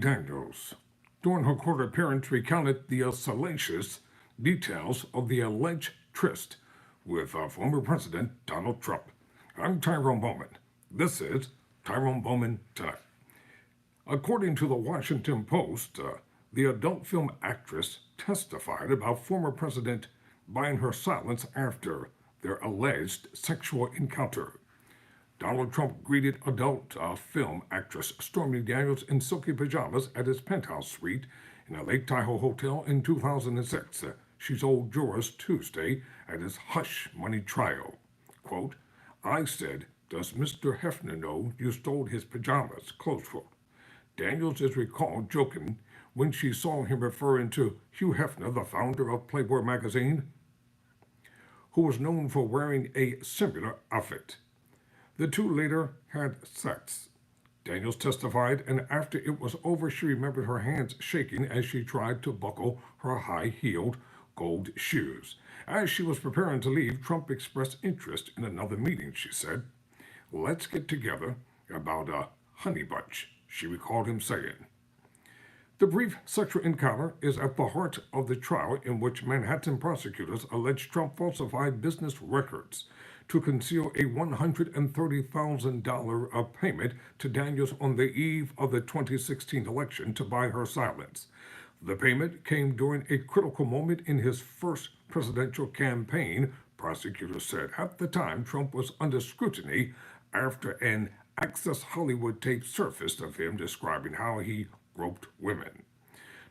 Daniels, during her court appearance, recounted the salacious details of the alleged tryst with former President Donald Trump. I'm Tyrone Bowman. This is Tyrone Bowman Tonight. According to the Washington Post, the adult film actress testified about former President buying her silence after their alleged sexual encounter. Donald Trump greeted adult film actress Stormy Daniels in silky pajamas at his penthouse suite in a Lake Tahoe hotel in 2006. She told jurors Tuesday at his hush money trial. Quote, I said, does Mr. Hefner know you stole his pajamas? Close quote. Daniels is recalled joking when she saw him referring to Hugh Hefner, the founder of Playboy magazine, who was known for wearing a similar outfit. The two later had sex. Daniels testified, and after it was over, she remembered her hands shaking as she tried to buckle her high-heeled gold shoes. As she was preparing to leave, Trump expressed interest in another meeting, she said. Let's get together about a honey bunch, she recalled him saying. The brief sexual encounter is at the heart of the trial in which Manhattan prosecutors allege Trump falsified business records to conceal a $130,000 payment to Daniels on the eve of the 2016 election to buy her silence. The payment came during a critical moment in his first presidential campaign, prosecutors said. At the time, Trump was under scrutiny after an Access Hollywood tape surfaced of him describing how he groped women.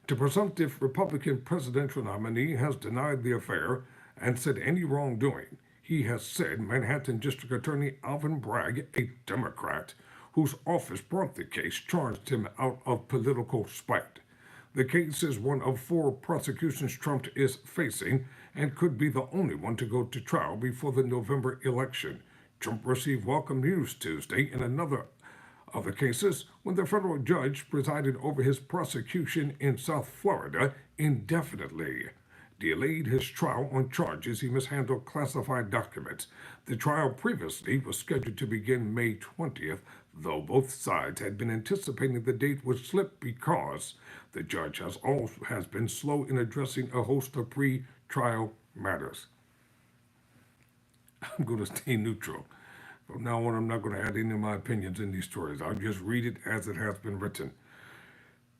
The presumptive Republican presidential nominee has denied the affair and said any wrongdoing. He has said Manhattan District Attorney Alvin Bragg, a Democrat, whose office brought the case, charged him out of political spite. The case is one of 4 prosecutions Trump is facing and could be the only one to go to trial before the November election. Trump received welcome news Tuesday in another of the cases when the federal judge presided over his prosecution in South Florida indefinitely delayed his trial on charges he mishandled classified documents. The trial previously was scheduled to begin May 20th, though both sides had been anticipating the date would slip because the judge has been slow in addressing a host of pre-trial matters. I'm going to stay neutral. From now on, I'm not going to add any of my opinions in these stories. I'll just read it as it has been written.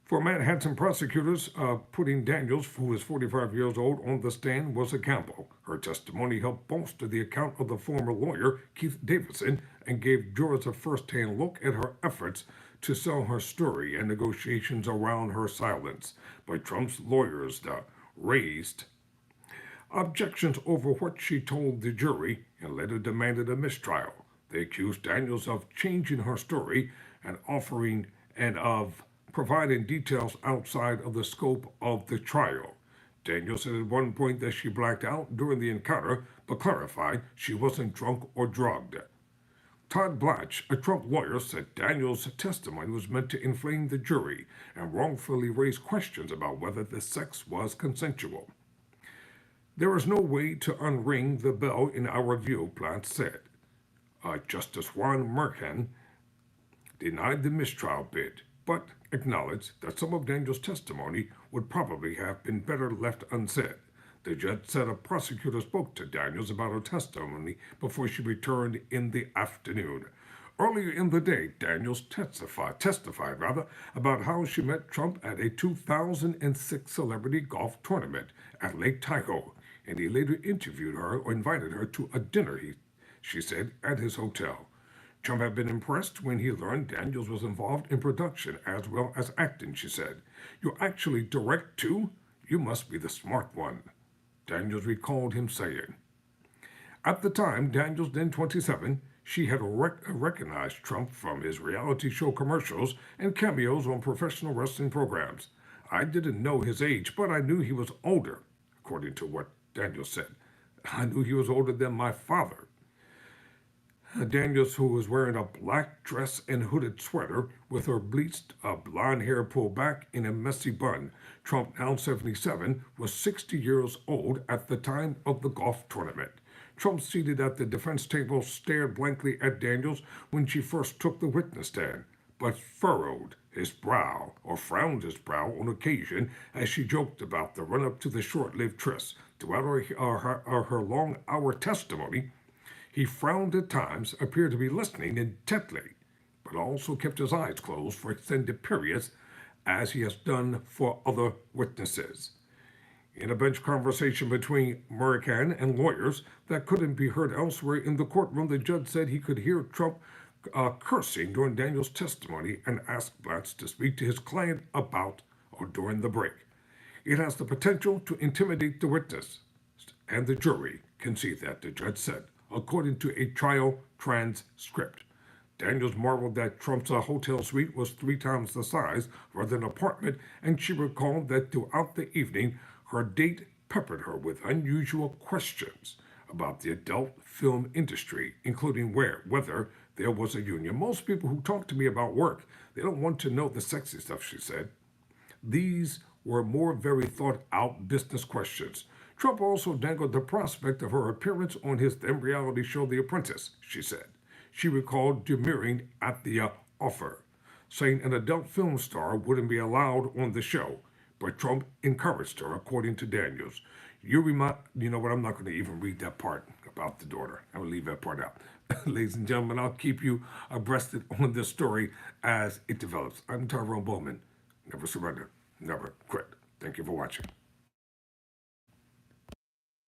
For Manhattan prosecutors, putting Daniels, who is 45 years old, on the stand was a gamble. Her testimony helped bolster the account of the former lawyer, Keith Davidson, and gave jurors a first-hand look at her efforts to sell her story and negotiations around her silence. But Trump's lawyers raised objections over what she told the jury and later demanded a mistrial. They accused Daniels of changing her story and of providing details outside of the scope of the trial. Daniels said at one point that she blacked out during the encounter, but clarified she wasn't drunk or drugged. Todd Blatch, a Trump lawyer, said Daniels' testimony was meant to inflame the jury and wrongfully raise questions about whether the sex was consensual. There is no way to unring the bell in our view, Blatch said. Justice Juan Merchan denied the mistrial bid, but acknowledged that some of Daniels' testimony would probably have been better left unsaid. The judge said a prosecutor spoke to Daniels about her testimony before she returned in the afternoon. Earlier in the day, Daniels testified about how she met Trump at a 2006 celebrity golf tournament at Lake Tahoe, and he later interviewed her or invited her to a dinner, she said, at his hotel. Trump had been impressed when he learned Daniels was involved in production as well as acting, she said. You actually direct too? You must be the smart one, Daniels recalled him saying. At the time, Daniels, then 27, she had recognized Trump from his reality show commercials and cameos on professional wrestling programs. I didn't know his age, but I knew he was older, according to what Daniels said. I knew he was older than my father. Daniels, who was wearing a black dress and hooded sweater with her bleached blonde hair pulled back in a messy bun. Trump, now 77, was 60 years old at the time of the golf tournament. Trump, seated at the defense table, stared blankly at Daniels when she first took the witness stand, but furrowed his brow, or frowned his brow on occasion as she joked about the run up to the short lived tryst. Throughout her long hour testimony, he frowned at times, appeared to be listening intently, but also kept his eyes closed for extended periods, as he has done for other witnesses. In a bench conversation between Murrican and lawyers that couldn't be heard elsewhere in the courtroom, the judge said he could hear Trump cursing during Daniel's testimony and asked Blatz to speak to his client about or during the break. It has the potential to intimidate the witness, and the jury can see that, the judge said, according to a trial transcript. Daniels marveled that Trump's hotel suite was 3 times the size of an apartment, and she recalled that throughout the evening, her date peppered her with unusual questions about the adult film industry, including whether there was a union. Most people who talk to me about work, they don't want to know the sexy stuff, she said. These were more very thought-out business questions. Trump also dangled the prospect of her appearance on his then reality show, The Apprentice, she said. She recalled demurring at the offer, saying an adult film star wouldn't be allowed on the show, but Trump encouraged her, according to Daniels. You know what, I'm not going to even read that part about the daughter. I will leave that part out. Ladies and gentlemen, I'll keep you abreast on this story as it develops. I'm Tyrone Bowman. Never surrender, never quit. Thank you for watching.